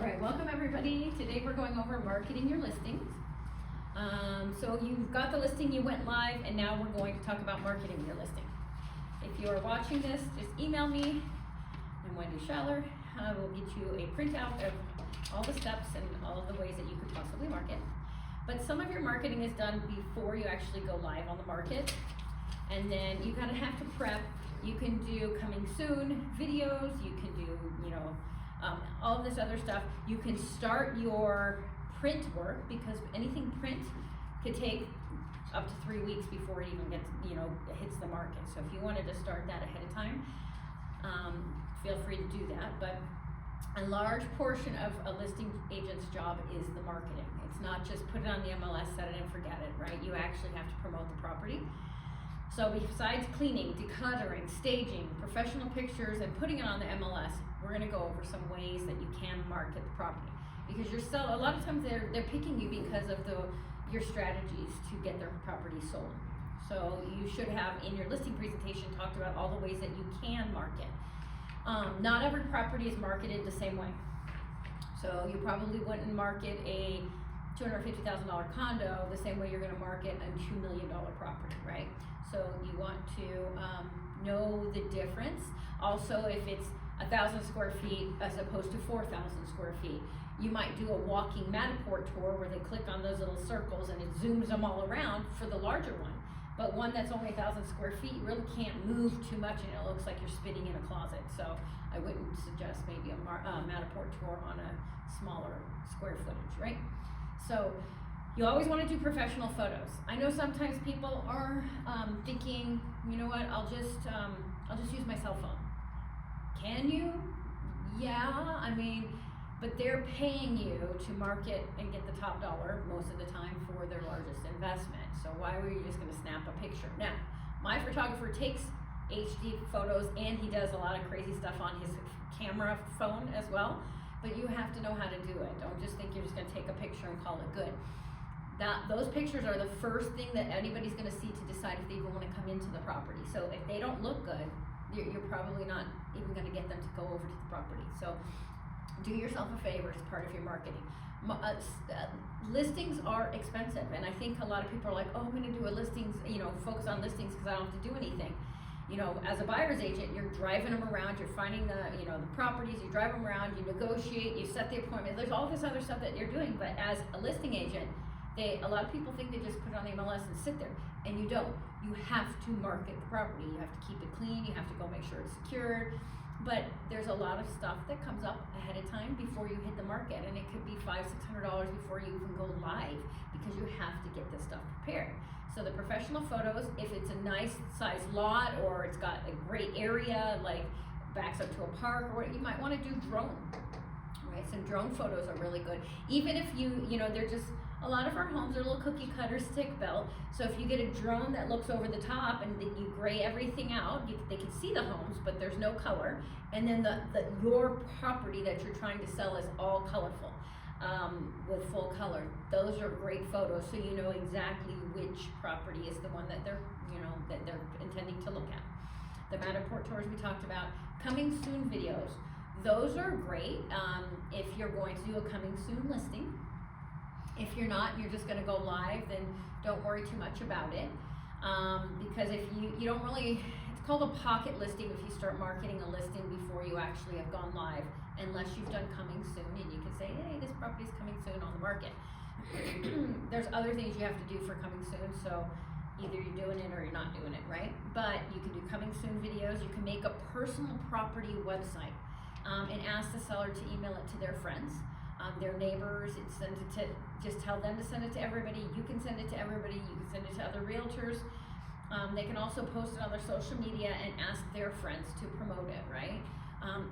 All right, welcome everybody. Today we're going over marketing your listings. So you've got the listing, you went live, and now we're going to talk about marketing your listing. If you are watching this, just email me. I'm Wendy Schaller. I will get you a printout of all the steps and all of the ways that you could possibly market. But some of your marketing is done before you actually go live on the market. And then you kind of have to prep. You can do coming soon videos, you can do, all of this other stuff. You can start your print work, because anything print could take up to 3 weeks before it even gets, hits the market. So if you wanted to start that ahead of time, feel free to do that. But a large portion of a listing agent's job is the marketing. It's not just put it on the MLS, set it and forget it, right? You actually have to promote the property. So besides cleaning, decluttering, staging, professional pictures, and putting it on the MLS, we're going to go over some ways that you can market the property. Because a lot of times they're picking you because of your strategies to get their property sold. So you should have in your listing presentation talked about all the ways that you can market. Not every property is marketed the same way. So you probably wouldn't market a $250,000 condo the same way you're going to market a $2 million property, right? So you want to know the difference. Also, if it's 1,000 square feet as opposed to 4,000 square feet, you might do a walking Matterport tour where they click on those little circles and it zooms them all around for the larger one. But one that's only 1,000 square feet, you really can't move too much and it looks like you're spitting in a closet. So I wouldn't suggest maybe a Matterport tour on a smaller square footage, right? So you always want to do professional photos. I know sometimes people are thinking, you know what, I'll just use my cell phone. Can you? Yeah, but they're paying you to market and get the top dollar most of the time for their largest investment. So why were you just going to snap a picture? Now, my photographer takes HD photos and he does a lot of crazy stuff on his camera phone as well, but you have to know how to do it. Don't just think you're just going to take a picture and call it good. Those pictures are the first thing that anybody's going to see to decide if they even want to come into the property. So if they don't look good, you're probably not even going to get them to go over to the property. So do yourself a favor as part of your marketing. Listings are expensive, and I think a lot of people are like, oh, I'm going to do a listings, focus on listings because I don't have to do anything. As a buyer's agent, you're driving them around, you're finding the properties, you drive them around, you negotiate, you set the appointment. There's all this other stuff that you're doing, but as a listing agent, a lot of people think they just put it on the MLS and sit there, and you don't. You have to market the property. You have to keep it clean. You have to go make sure it's secured. But there's a lot of stuff that comes up ahead of time before you hit the market, and it could be $500-600 before you even go live because you have to get this stuff prepared. So the professional photos, if it's a nice size lot or it's got a great area like backs up to a park, or you might want to do drone. Right, some drone photos are really good. Even if they're just. A lot of our homes are little cookie cutter stick built, so if you get a drone that looks over the top and you gray everything out, they can see the homes, but there's no color, and then your property that you're trying to sell is all colorful with full color. Those are great photos, so you know exactly which property is the one that they're intending to look at. The Matterport tours we talked about, coming soon videos. Those are great if you're going to do a coming soon listing. If you're not, you're just going to go live, then don't worry too much about it. Because if you don't really, it's called a pocket listing if you start marketing a listing before you actually have gone live, unless you've done coming soon and you can say, hey, this property's coming soon on the market. There's other things you have to do for coming soon, so either you're doing it or you're not doing it, right? But you can do coming soon videos. You can make a personal property website and ask the seller to email it to their friends. Their neighbors, just tell them to send it to everybody. You can send it to everybody. You can send it to other realtors. They can also post it on their social media and ask their friends to promote it, right?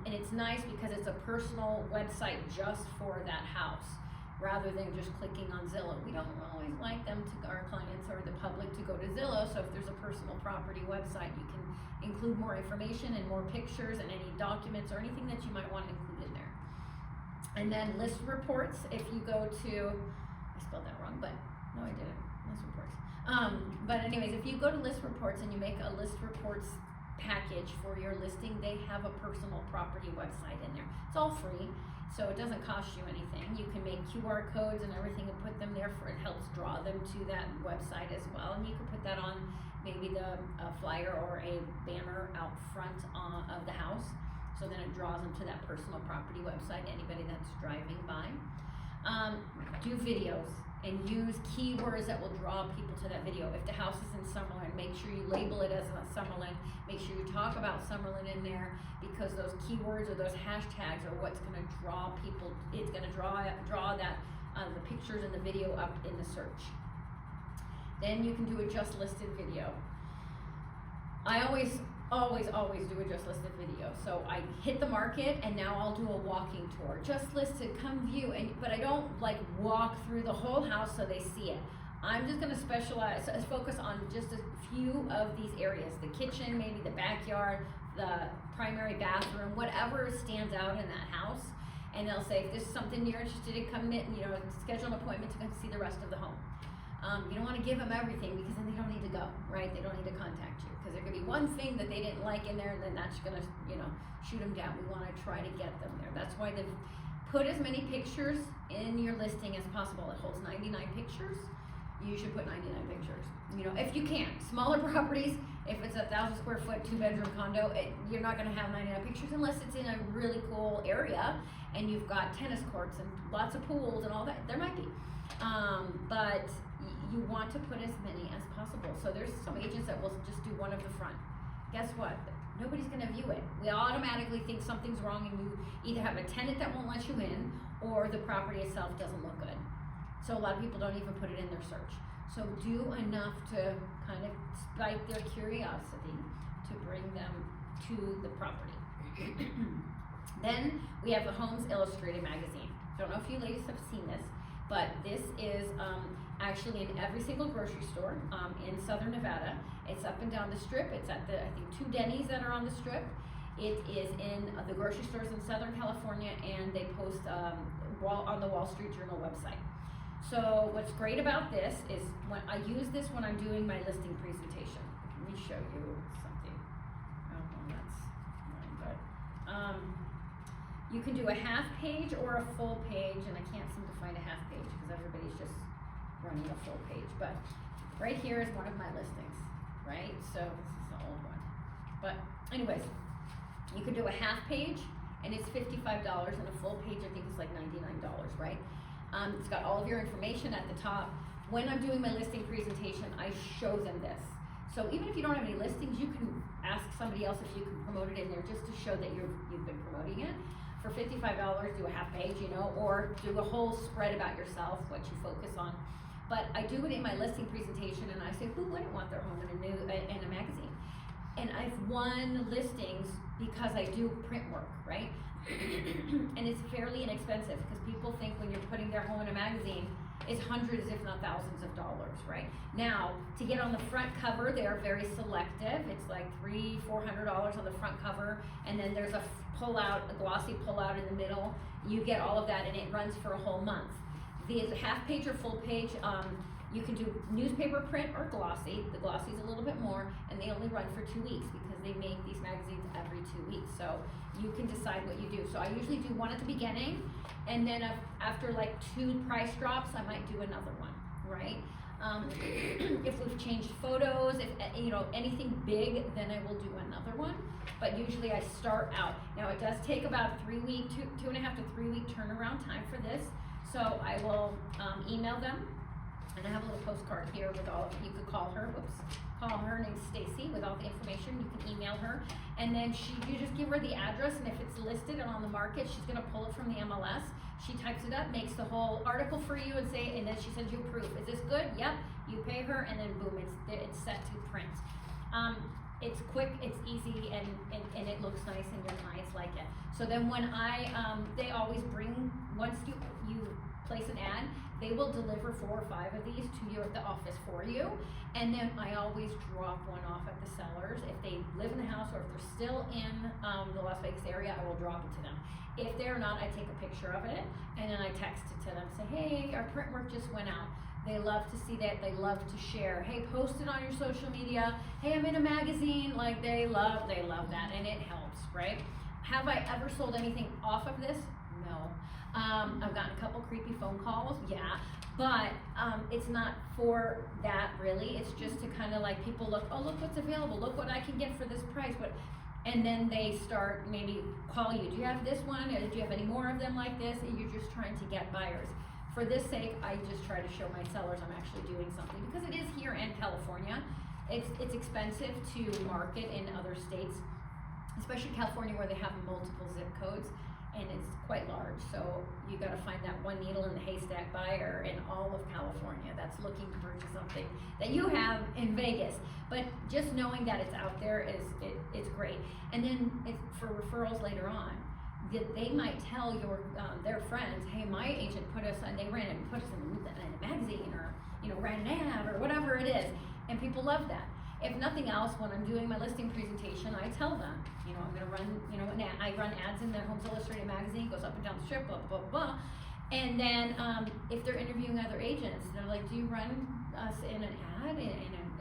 And it's nice because it's a personal website just for that house, rather than just clicking on Zillow. We don't always like our clients or the public to go to Zillow, so if there's a personal property website, you can include more information and more pictures and any documents or anything that you might want to include in there. And then list reports, if you go to, I spelled that wrong, but no I didn't, list reports. But anyways, if you go to list reports and you make a list reports package for your listing, they have a personal property website in there. It's all free. So it doesn't cost you anything. You can make QR codes and everything and put them there it helps draw them to that website as well. And you can put that on maybe the flyer or a banner out front of the house. So then it draws them to that personal property website, anybody that's driving by. Do videos and use keywords that will draw people to that video. If the house is in Summerlin, make sure you label it as a Summerlin. Make sure you talk about Summerlin in there, because those keywords or those hashtags are what's gonna draw people. It's gonna draw that the pictures and the video up in the search. Then you can do a just listed video. I always do a just listed video. So I hit the market and now I'll do a walking tour. Just listed, come view, but I don't like walk through the whole house so they see it. I'm just gonna focus on just a few of these areas. The kitchen, maybe the backyard, the primary bathroom, whatever stands out in that house. And they'll say, if this is something you're interested in, come in, schedule an appointment to come see the rest of the home. You don't wanna give them everything, because then they don't need to go, right? They don't need to contact you, because there could be one thing that they didn't like in there, and then that's gonna, shoot them down. We wanna try to get them there. That's why they've put as many pictures in your listing as possible. It holds 99 pictures. You should put 99 pictures. If you can. Smaller properties, if it's a 1,000 square foot, 2-bedroom condo, you're not gonna have 99 pictures unless it's in a really cool area and you've got tennis courts and lots of pools and all that. There might be. But you want to put as many as possible. So there's some agents that will just do one of the front. Guess what? Nobody's gonna view it. We automatically think something's wrong, and you either have a tenant that won't let you in, or the property itself doesn't look good. So a lot of people don't even put it in their search. So do enough to kind of spike their curiosity to bring them to the property. Then we have the Homes Illustrated magazine. Don't know if you ladies have seen this, but this is actually in every single grocery store in Southern Nevada. It's up and down the strip. It's at I think 2 Denny's that are on the strip. It is in the grocery stores in Southern California, and they post on the Wall Street Journal website. So what's great about this is when I use this when I'm doing my listing presentation. Let me show you something. Oh, well, that's mine, but you can do a half page or a full page, and I can't seem to find a half page because everybody's just running a full page. But right here is one of my listings, right? So this is the old one. But anyways, you can do a half page, and it's $55, and a full page I think is like $99, right? It's got all of your information at the top. When I'm doing my listing presentation, I show them this. So even if you don't have any listings, you can ask somebody else if you can promote it in there just to show that you've been promoting it. For $55, do a half page, or do a whole spread about yourself, what you focus on. But I do it in my listing presentation, and I say, who wouldn't want their home in a magazine? And I've won listings because I do print work, right? And it's fairly inexpensive, because people think when you're putting their home in a magazine, it's hundreds if not thousands of dollars, right? Now, to get on the front cover, they are very selective. It's like $300-400 on the front cover, and then there's a glossy pull-out in the middle. You get all of that, and it runs for a whole month. The half page or full page, you can do newspaper print or glossy. The glossy is a little bit more, and they only run for 2 weeks because they make these magazines every 2 weeks. So you can decide what you do. So I usually do one at the beginning, and then after like 2 price drops, I might do another one, right? If we've changed photos, if anything big, then I will do another one. But usually I start out. Now it does take about 2.5 to 3 week turnaround time for this. So I will email them. And I have a little postcard here with you could call her, call her named Stacy with all the information. You can email her, and then you just give her the address, and if it's listed and on the market, she's gonna pull it from the MLS. She types it up, makes the whole article for you, and then she sends you a proof. Is this good? Yep. You pay her, and then boom, it's set to print. It's quick, it's easy, and it looks nice, and your clients like it. So then when they always bring, once you place an ad, they will deliver 4 or 5 of these to you at the office for you. And then I always drop one off at the sellers. If they live in the house, or if they're still in the Las Vegas area, I will drop it to them. If they're not, I take a picture of it, and then I text it to them, say, hey, our print work just went out. They love to see that, they love to share. Hey, post it on your social media. Hey, I'm in a magazine. They love that, and it helps, right? Have I ever sold anything off of this? No. I've gotten a couple creepy phone calls, yeah, but it's not for that really. It's just to kind of like people look, oh, look what's available, look what I can get for this price, and then they start maybe call you. Do you have this one? Or do you have any more of them like this? And you're just trying to get buyers. For this sake, I just try to show my sellers I'm actually doing something because it is here in California. It's expensive to market in other states, especially California where they have multiple zip codes and it's quite large. So you got to find that one needle in the haystack buyer in all of California that's looking to purchase something that you have in Vegas. But just knowing that it's out there it's great. And then for referrals later on, they might tell their friends, hey, my agent put us on, they put us in a magazine or ran an ad or whatever it is, and people love that. If nothing else, when I'm doing my listing presentation, I tell them, I'm going to run, I run ads in their Homes Illustrated magazine, goes up and down the strip, blah, blah, blah. And then if they're interviewing other agents, they're like, do you run us in an ad, in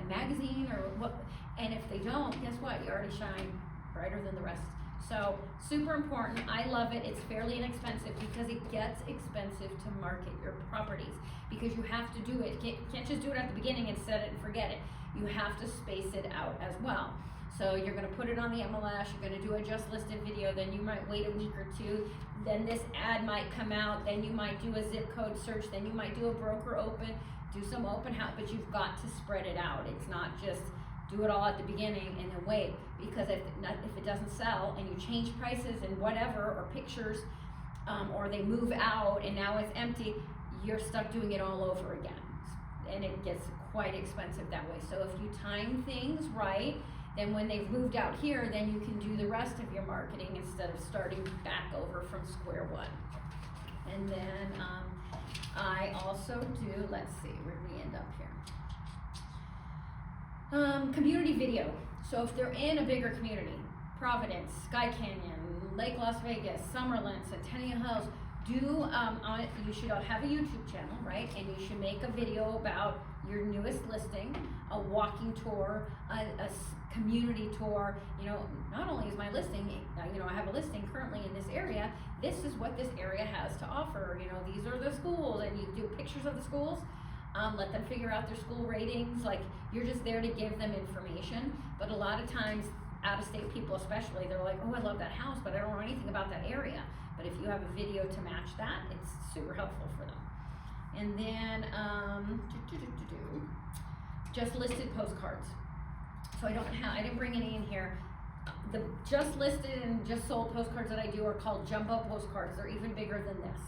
a magazine, or what? And if they don't, guess what? You already shine brighter than the rest. So super important. I love it. It's fairly inexpensive because it gets expensive to market your properties because you have to do it. You can't just do it at the beginning and set it and forget it. You have to space it out as well. So you're going to put it on the MLS, you're going to do a just listed video, then you might wait a week or two, then this ad might come out, then you might do a zip code search, then you might do a broker open, do some open house, but you've got to spread it out. It's not just do it all at the beginning and then wait, because if it doesn't sell and you change prices and whatever, or pictures, or they move out and now it's empty, you're stuck doing it all over again. And it gets quite expensive that way. So if you time things right, then when they've moved out here, then you can do the rest of your marketing instead of starting back over from square one. And then I also do, let's see, where do we end up here? Community video. So if they're in a bigger community, Providence, Sky Canyon, Lake Las Vegas, Summerlin, Centennial Hills, you should have a YouTube channel, right? And you should make a video about your newest listing, a walking tour, a community tour. Not only is my listing, I have a listing currently in this area, this is what this area has to offer. These are the schools, and you do pictures of the schools, let them figure out their school ratings. Like, you're just there to give them information. But a lot of times, out-of-state people especially, they're like, oh, I love that house, but I don't know anything about that area. But if you have a video to match that, it's super helpful for them. And then just listed postcards. So I didn't bring any in here. The just listed and just sold postcards that I do are called jumbo postcards. They're even bigger than this.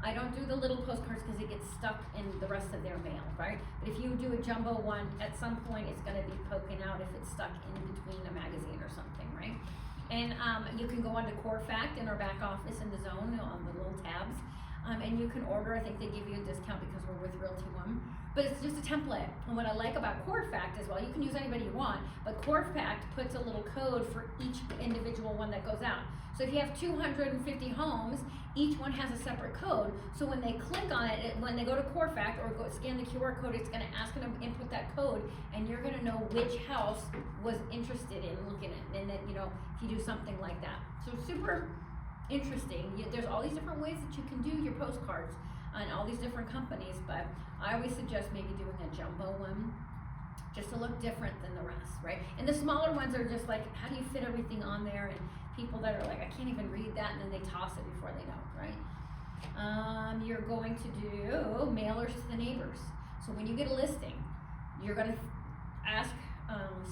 I don't do the little postcards because it gets stuck in the rest of their mail, right? But if you do a jumbo one, at some point it's going to be poking out if it's stuck in between a magazine or something, right? And you can go onto Corfact in our back office in the zone on the little tabs, and you can order. I think they give you a discount because we're with Realty One, but it's just a template. And what I like about Corfact as well, you can use anybody you want, but Corfact puts a little code for each individual one that goes out. So if you have 250 homes, each one has a separate code. So when they click on it, when they go to Corfact or go scan the QR code, it's going to ask them to input that code, and you're going to know which house was interested in looking at. And then if you do something like that, so super interesting. There's all these different ways that you can do your postcards on all these different companies, but I always suggest maybe doing a jumbo one just to look different than the rest, right? And the smaller ones are just like, how do you fit everything on there? And people that are like, I can't even read that, and then they toss it before they know, right? You're going to do mailers to the neighbors. So when you get a listing, you're going to ask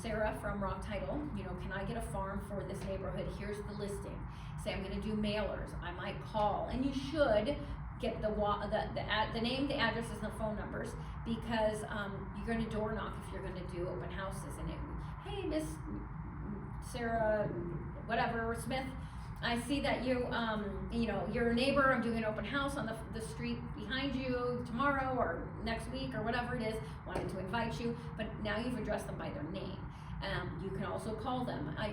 Sarah from Rock Title, can I get a farm for this neighborhood? Here's the listing. Say I'm going to do mailers. I might call, and you should get the name, the addresses, and the phone numbers, because you're going to door knock if you're going to do open houses. And hey, Miss Sarah, whatever, Smith, I see that you're a neighbor. I'm doing an open house on the street behind you tomorrow or next week or whatever it is. Wanted to invite you, but now you've addressed them by their name. You can also call them. I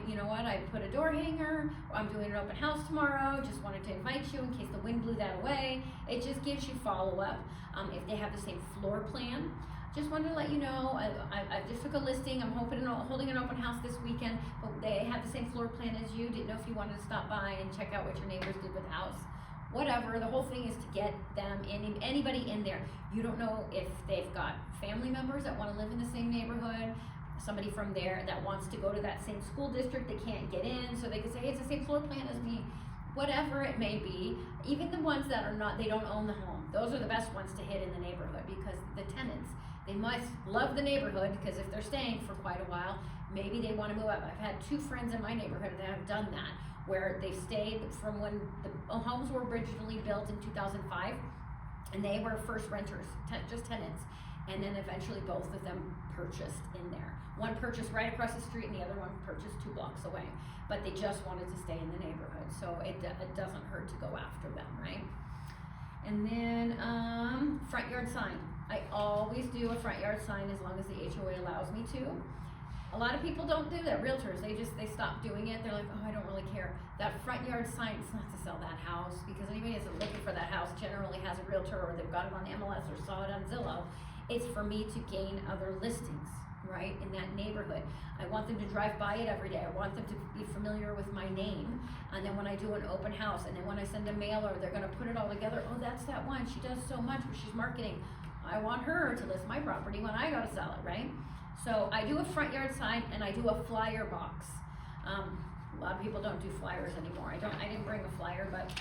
put a door hanger. I'm doing an open house tomorrow. Just wanted to invite you in case the wind blew that away. It just gives you follow up. If they have the same floor plan, just wanted to let you know, I just took a listing. I'm holding an open house this weekend, but they have the same floor plan as you. Didn't know if you wanted to stop by and check out what your neighbors did with the house. whatever. The whole thing is to get them in, anybody in there. You don't know if they've got family members that want to live in the same neighborhood, somebody from there that wants to go to that same school district, they can't get in, so they can say, hey, it's the same floor plan as me, whatever it may be. Even the ones that are not, they don't own the home, those are the best ones to hit in the neighborhood, because the tenants, they must love the neighborhood, because if they're staying for quite a while, maybe they want to move up. I've had 2 friends in my neighborhood that have done that, where they stayed from when the homes were originally built in 2005, and they were first renters, just tenants, and then eventually both of them purchased in there. One purchased right across the street and the other one purchased 2 blocks away, but they just wanted to stay in the neighborhood, so it doesn't hurt to go after them, right? And then front yard sign. I always do a front yard sign as long as the HOA allows me to. A lot of people don't do that, realtors, they stop doing it. They're like, oh, I don't really care. That front yard sign, it's not to sell that house, because anybody that's looking for that house generally has a realtor, or they've got it on MLS or saw it on Zillow. It's for me to gain other listings, right, in that neighborhood. I want them to drive by it every day. I want them to be familiar with my name. And then when I do an open house, and then when I send a mailer, they're gonna put it all together. Oh, that's that one, she does so much, but she's marketing. I want her to list my property when I gotta sell it, right? So I do a front yard sign, and I do a flyer box. A lot of people don't do flyers anymore. I didn't bring a flyer, but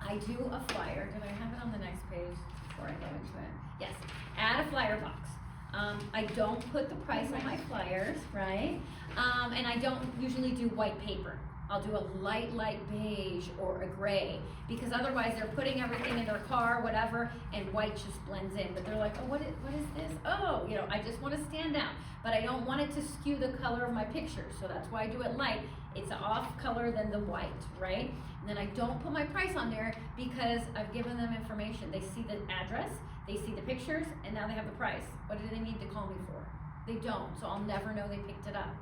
I do a flyer. Did I have it on the next page before I go into it? Yes, add a flyer box. I don't put the price on my flyers, right? And I don't usually do white paper. I'll do a light beige or a gray, because otherwise they're putting everything in their car, whatever, and white just blends in. But they're like, oh, what is this? Oh, I just want to stand out, but I don't want it to skew the color of my pictures, so that's why I do it light. It's off color than the white, right? And then I don't put my price on there, because I've given them information. They see the address, they see the pictures, and now they have the price. What do they need to call me for? They don't, so I'll never know they picked it up.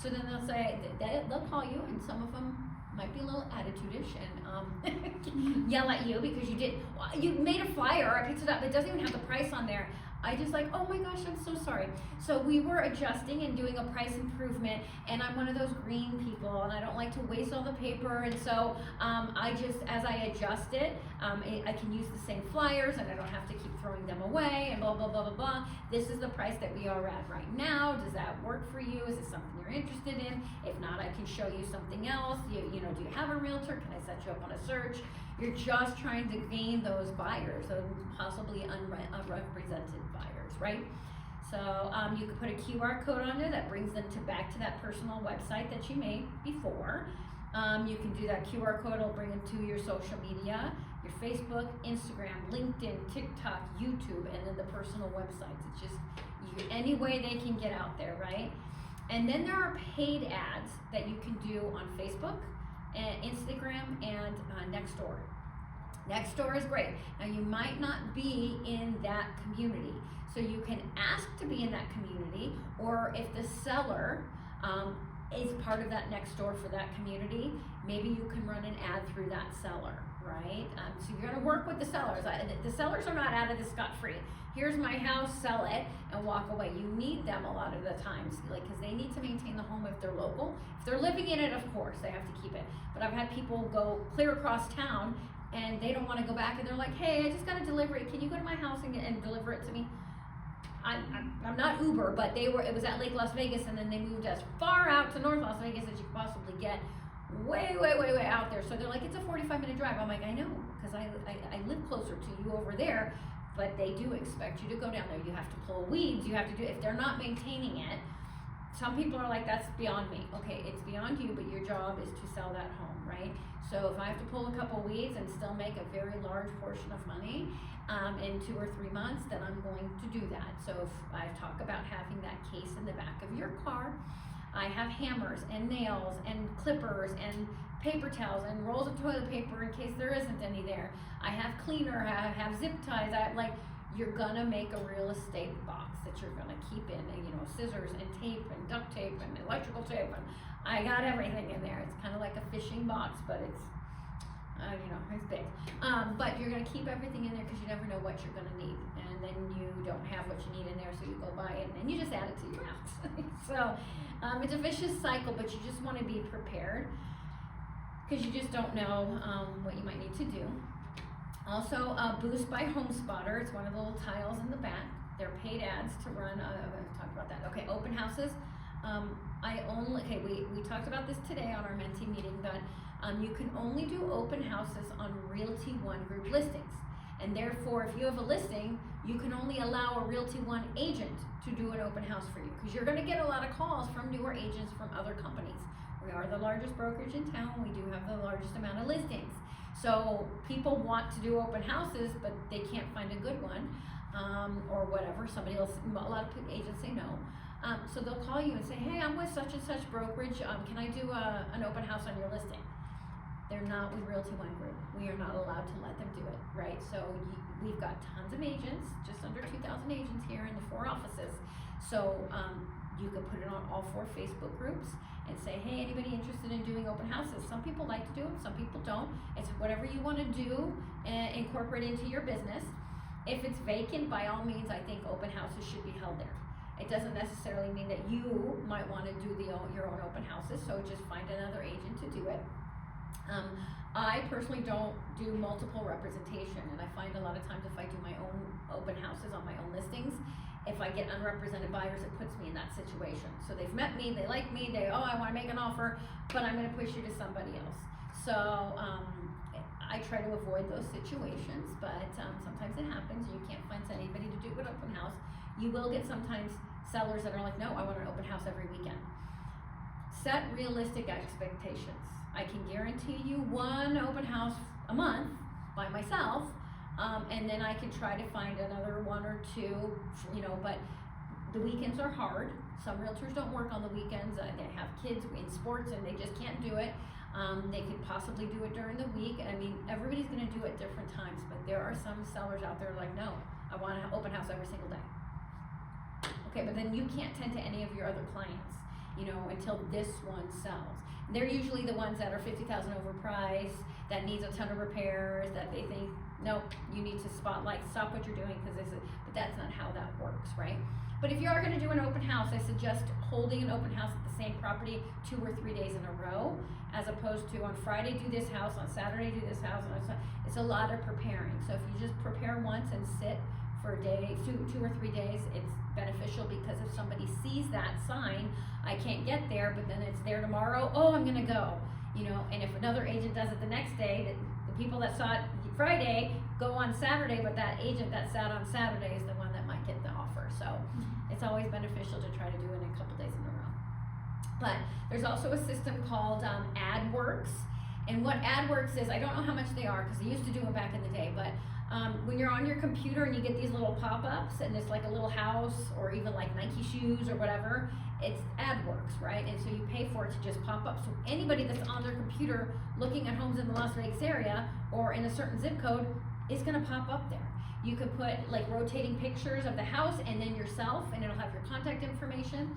So then they'll say, they'll call you, and some of them might be a little attitude-ish and yell at you because you made a flyer, I picked it up, it doesn't even have the price on there. I just like, oh my gosh, I'm so sorry. So we were adjusting and doing a price improvement, and I'm one of those green people, and I don't like to waste all the paper, and so I just, as I adjust it, I can use the same flyers, and I don't have to keep throwing them away, and blah, blah, blah, blah, blah. This is the price that we are at right now. Does that work for you? Is it something you're interested in? If not, I can show you something else. Do you have a realtor? Can I set you up on a search? You're just trying to gain those buyers, those possibly unrepresented buyers, right? So you could put a QR code on there that brings them back to that personal website that you made before. You can do that QR code, will bring them to your social media, your Facebook, Instagram, LinkedIn, TikTok, YouTube, and then the personal websites. It's just any way they can get out there, right? And then there are paid ads that you can do on Facebook and Instagram and Nextdoor. Nextdoor is great. Now you might not be in that community, so you can ask to be in that community, or if the seller is part of that Nextdoor for that community, maybe you can run an ad through that seller, right? So you're gonna work with the sellers. The sellers are not out of this scot-free. Here's my house, sell it, and walk away. You need them a lot of the times, because they need to maintain the home if they're local. If they're living in it, of course, they have to keep it. But I've had people go clear across town, and they don't want to go back, and they're like, hey, I just got a delivery. Can you go to my house and deliver it to me? I'm not Uber, but it was at Lake Las Vegas, and then they moved as far out to North Las Vegas as you could possibly get, way out there. So they're like, it's a 45-minute drive. I'm like, I know, because I live closer to you over there, but they do expect you to go down there. You have to pull weeds, you have to do, if they're not maintaining it, some people are like, that's beyond me. Okay, it's beyond you, but your job is to sell that home, right? So if I have to pull a couple weeds and still make a very large portion of money in 2 or 3 months, then I'm going to do that. So if I talk about having that case in the back of your car, I have hammers and nails and clippers and paper towels and rolls of toilet paper in case there isn't any there. I have cleaner, I have zip ties. You're gonna make a real estate box that you're gonna keep in, and scissors and tape and duct tape and electrical tape, and I got everything in there. It's kind of like a fishing box, but it's it's big. But you're gonna keep everything in there because you never know what you're gonna need, and then you don't have what you need in there, so you go buy it and then you just add it to your house. So it's a vicious cycle, but you just want to be prepared, because you just don't know what you might need to do. Also, Boost by HomeSpotter. It's one of the little tiles in the back. They're paid ads to run. I'm going to talk about that. Okay, open houses. We talked about this today on our mentee meeting, but you can only do open houses on Realty One group listings. And therefore, if you have a listing, you can only allow a Realty One agent to do an open house for you, because you're going to get a lot of calls from newer agents from other companies. We are the largest brokerage in town. We do have the largest amount of listings. So people want to do open houses, but they can't find a good one, or whatever. Somebody else, a lot of agents say no. So they'll call you and say, hey, I'm with such and such brokerage. Can I do an open house on your listing? They're not with Realty One Group. We are not allowed to let them do it, right? So we've got tons of agents, just under 2,000 agents here in the 4 offices. So you can put it on all 4 Facebook groups and say, hey, anybody interested in doing open houses? Some people like to do them, some people don't. It's whatever you want to do and incorporate into your business. If it's vacant, by all means, I think open houses should be held there. It doesn't necessarily mean that you might want to do your own open houses, so just find another agent to do it. I personally don't do multiple representation, and I find a lot of times if I do my own open houses on my own listings, if I get unrepresented buyers, it puts me in that situation. So they've met me, they like me, I want to make an offer, but I'm going to push you to somebody else. So I try to avoid those situations, but sometimes it happens. You can't find anybody to do an open house. You will get sometimes sellers that are like, no, I want an open house every weekend. Set realistic expectations. I can guarantee you 1 open house a month by myself, and then I can try to find another 1 or 2, but the weekends are hard. Some realtors don't work on the weekends. They have kids in sports and they just can't do it. They could possibly do it during the week. I mean, everybody's going to do it different times, but there are some sellers out there like, no, I want an open house every single day. Okay, but then you can't tend to any of your other clients, until this one sells. They're usually the ones that are $50,000 overpriced, that needs a ton of repairs, that they think, nope, you need to stop what you're doing, but that's not how that works, right? But if you are going to do an open house, I suggest holding an open house at the same property 2 or 3 days in a row, as opposed to on Friday do this house, on Saturday do this house. It's a lot of preparing. So if you just prepare once and sit for a day, 2 or 3 days, it's beneficial, because if somebody sees that sign, I can't get there, but then it's there tomorrow, oh, I'm gonna go, and if another agent does it the next day, the people that saw it Friday go on Saturday, but that agent that sat on Saturday is the one that might get the offer. So it's always beneficial to try to do it in a couple days in a row. But there's also a system called AdWorks, and what AdWorks is, I don't know how much they are, because I used to do them back in the day, but when you're on your computer and you get these little pop-ups and it's like a little house or even like Nike shoes or whatever, it's AdWorks, right? And so you pay for it to just pop up. So anybody that's on their computer looking at homes in the Las Vegas area or in a certain zip code is gonna pop up there. You could put like rotating pictures of the house and then yourself, and it'll have your contact information.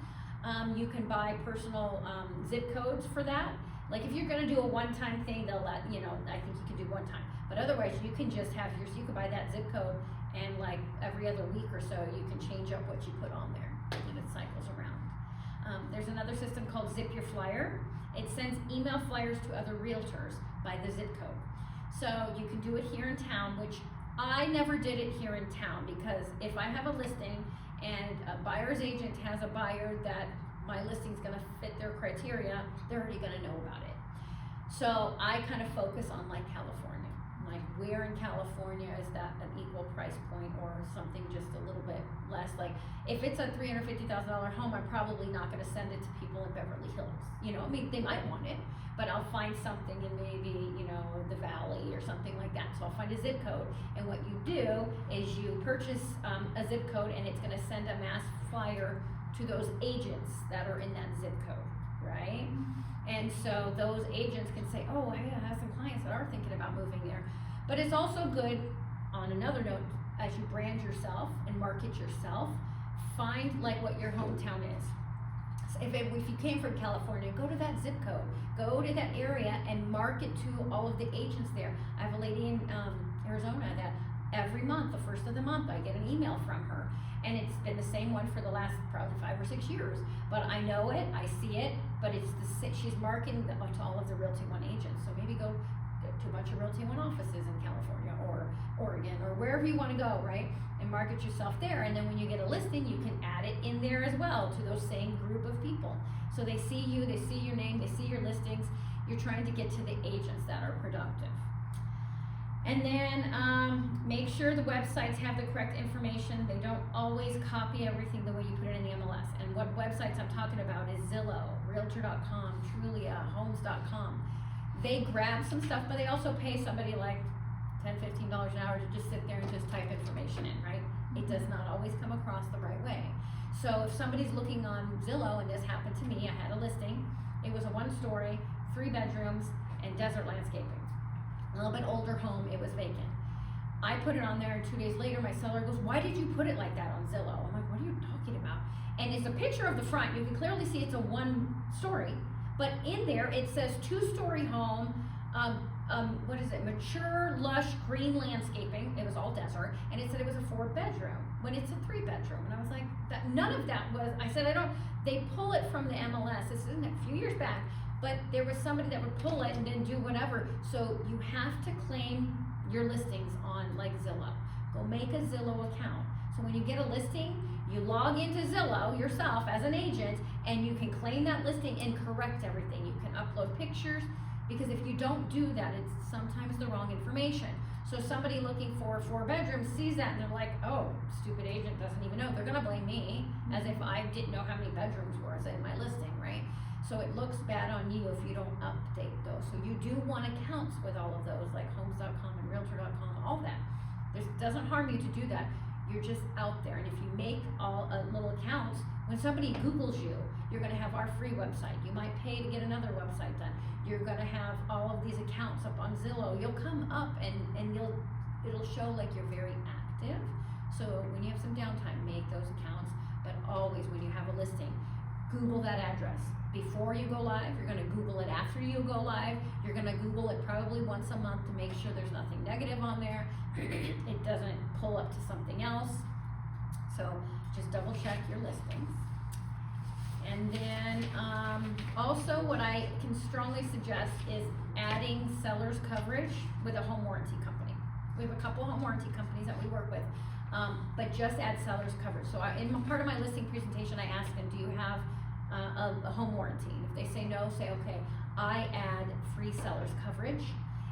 You can buy personal zip codes for that. Like if you're gonna do a one-time thing, they'll let, I think you can do one time. But otherwise, you can just have you can buy that zip code, and like every other week or so, you can change up what you put on there, and it cycles around. There's another system called Zip Your Flyer. It sends email flyers to other realtors by the zip code. So you can do it here in town, which I never did it here in town, because if I have a listing and a buyer's agent has a buyer that my listing's gonna fit their criteria, they're already gonna know about it. So I kind of focus on like California. Like where in California is that an equal price point or something just a little bit less? Like if it's a $350,000 home, I'm probably not gonna send it to people in Beverly Hills. I mean, they might want it, but I'll find something in maybe, the Valley or something like that. So I'll find a zip code, and what you do is you purchase a zip code, and it's gonna send a mass flyer to those agents that are in that zip code, right? And so those agents can say, oh, hey, I have some clients that are thinking about moving there. But it's also good, on another note, as you brand yourself and market yourself, find like what your hometown is. So if you came from California, go to that zip code, go to that area and market to all of the agents there. I have a lady in Arizona that every month, the first of the month, I get an email from her. And it's been the same one for the last probably 5 or 6 years. But I know it, I see it, but she's marketing to all of the Realty One agents. So maybe go to a bunch of Realty One offices in California, or or wherever you want to go, right? And market yourself there. And then when you get a listing, you can add it in there as well to those same group of people. So they see you, they see your name, they see your listings. You're trying to get to the agents that are productive. And then make sure the websites have the correct information. They don't always copy everything the way you put it in the MLS. And what websites I'm talking about is Zillow, Realtor.com, Trulia, Homes.com. They grab some stuff, but they also pay somebody like $10, $15 an hour to just sit there and just type information in, right? It does not always come across the right way. So if somebody's looking on Zillow, and this happened to me, I had a listing. It was a 1-story, 3 bedrooms, and desert landscaping. A little bit older home, it was vacant. I put it on there, and 2 days later, my seller goes, "Why did you put it like that on Zillow?" I'm like, "What are you talking about?" And it's a picture of the front. You can clearly see it's a 1-story, but in there it says 2-story home. What is it? Mature, lush, green landscaping. It was all desert, and it said it was a 4-bedroom when it's a 3-bedroom. And I was like, that none of that was. I said, I don't. They pull it from the MLS. This isn't a few years back. But there was somebody that would pull it and then do whatever. So you have to claim your listings on like Zillow. Go make a Zillow account. So when you get a listing, you log into Zillow yourself as an agent, and you can claim that listing and correct everything. You can upload pictures, because if you don't do that, it's sometimes the wrong information. So somebody looking for 4 bedrooms sees that and they're like, "Oh, stupid agent doesn't even know." They're gonna blame me as if I didn't know how many bedrooms were in my listing, right? So it looks bad on you if you don't update those. So you do want accounts with all of those, like Homes.com and Realtor.com, all that. This doesn't harm you to do that. You're just out there. And if you make all little accounts, when somebody Googles you, you're gonna have our free website. You might pay to get another website done. You're gonna have all of these accounts up on Zillow. You'll come up and it'll show like you're very active. So when you have some downtime, make those accounts. But always when you have a listing, Google that address. Before you go live, you're gonna Google it after you go live. You're gonna Google it probably once a month to make sure there's nothing negative on there. It doesn't pull up to something else. So just double check your listings. And then also what I can strongly suggest is adding seller's coverage with a home warranty company. We have a couple home warranty companies that we work with, but just add seller's coverage. So in part of my listing presentation, I ask them, "Do you have a home warranty?" And if they say no, say, "Okay, I add free seller's coverage."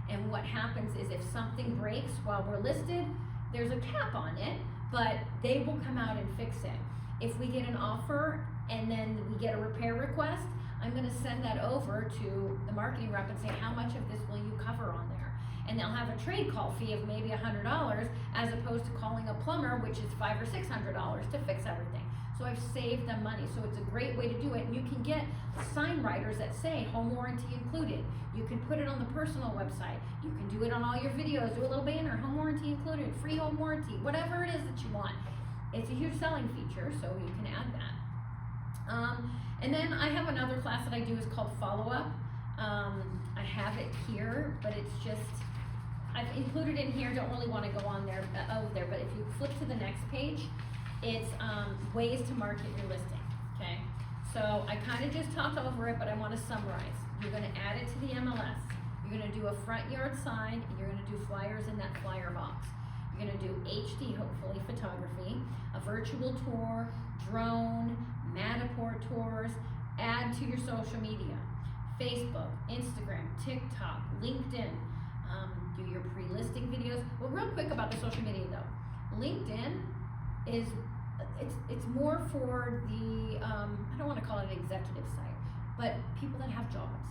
And what happens is if something breaks while we're listed, there's a cap on it, but they will come out and fix it. If we get an offer and then we get a repair request, I'm gonna send that over to the marketing rep and say, "How much of this will you cover on there?" And they'll have a trade call fee of maybe $100 as opposed to calling a plumber, which is $500 or $600 to fix everything. So I've saved them money. So it's a great way to do it. And you can get sign writers that say home warranty included. You can put it on the personal website. You can do it on all your videos. Do a little banner, home warranty included, free home warranty, whatever it is that you want. It's a huge selling feature, so you can add that. And then I have another class that I do is called Follow Up. I have it here, but it's just, I've included in here, don't really want to go on there, over there, but if you flip to the next page, it's ways to market your listing, okay? So I kind of just talked over it, but I want to summarize. You're going to add it to the MLS. You're going to do a front yard sign, and you're going to do flyers in that flyer box. You're going to do HD, hopefully, photography, a virtual tour, drone, Matterport tours, add to your social media, Facebook, Instagram, TikTok, LinkedIn, do your pre-listing videos. Well, real quick about the social media though. LinkedIn is, it's more for the, I don't want to call it an executive site, but people that have jobs.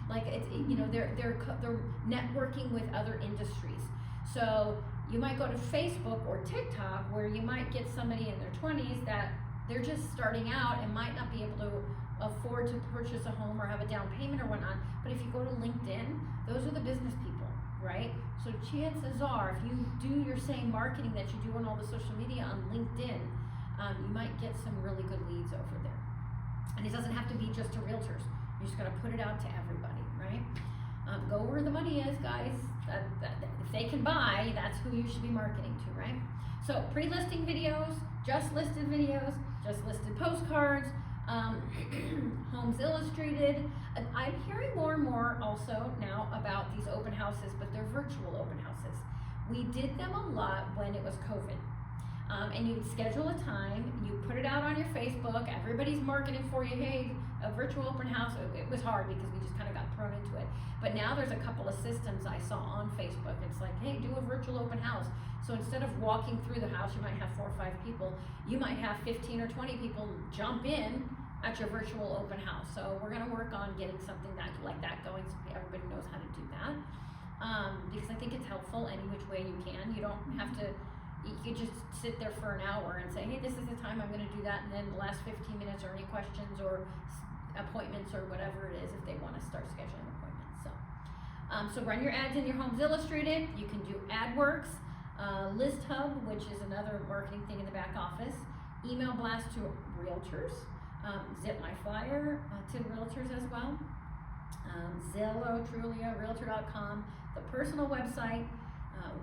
Like it's, you know, they're networking with other industries. So you might go to Facebook or TikTok where you might get somebody in their 20s that they're just starting out and might not be able to afford to purchase a home or have a down payment or whatnot. But if you go to LinkedIn, those are the business people, right? So chances are, if you do your same marketing that you do on all the social media on LinkedIn, you might get some really good leads over there. And it doesn't have to be just to realtors. You're just gonna put it out to everybody, right? Go where the money is, guys. If they can buy, that's who you should be marketing to, right? So pre-listing videos, just listed videos, just listed postcards, Homes Illustrated. I'm hearing more and more also now about these open houses, but they're virtual open houses, We did them a lot when it was COVID. And you would schedule a time, you put it out on your Facebook, everybody's marketing for you, hey, a virtual open house. It was hard because we just kind of got thrown into it. But now there's a couple of systems I saw on Facebook. It's like, hey, do a virtual open house. So instead of walking through the house, you might have 4 or 5 people, you might have 15 or 20 people jump in at your virtual open house. So we're gonna work on getting something like that going so everybody knows how to do that. Because I think it's helpful any which way you can. You don't have to, you could just sit there for an hour and say, hey, this is the time I'm gonna do that, and then the last 15 minutes are any questions or appointments or whatever it is if they wanna start scheduling appointments. So run your ads in your Homes Illustrated. You can do AdWorks, List Hub, which is another marketing thing in the back office, email blast to realtors, zip my flyer to realtors as well, Zillow, Trulia, Realtor.com, the personal website,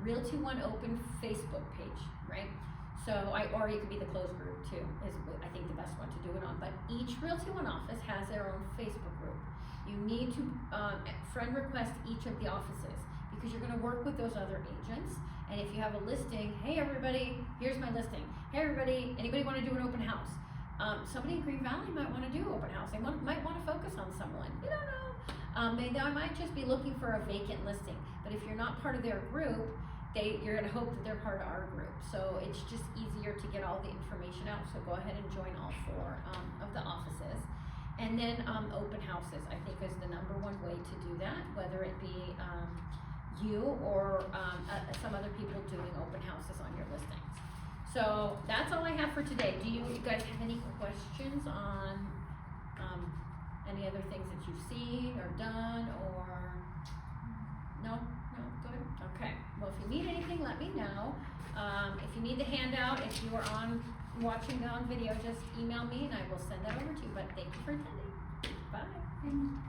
Realty One Open Facebook page, right? So or you could be the closed group too, is I think the best one to do it on. But each Realty One office has their own Facebook group. You need to friend request each of the offices because you're going to work with those other agents. And if you have a listing, hey everybody, here's my listing. Hey everybody, anybody want to do an open house? Somebody in Green Valley might want to do open house. They might want to focus on someone. You don't know. They might just be looking for a vacant listing. But if you're not part of their group, you're going to hope that they're part of our group. So it's just easier to get all the information out. So go ahead and join all 4 of the offices. And then open houses, I think, is the #1 way to do that, whether it be you or some other people doing open houses on your listings. So that's all I have for today. Do you guys have any questions on any other things that you've seen or done, or no, good? Okay, well, if you need anything, let me know. If you need the handout, if you are watching on video, just email me and I will send that over to you. But thank you for attending. Bye.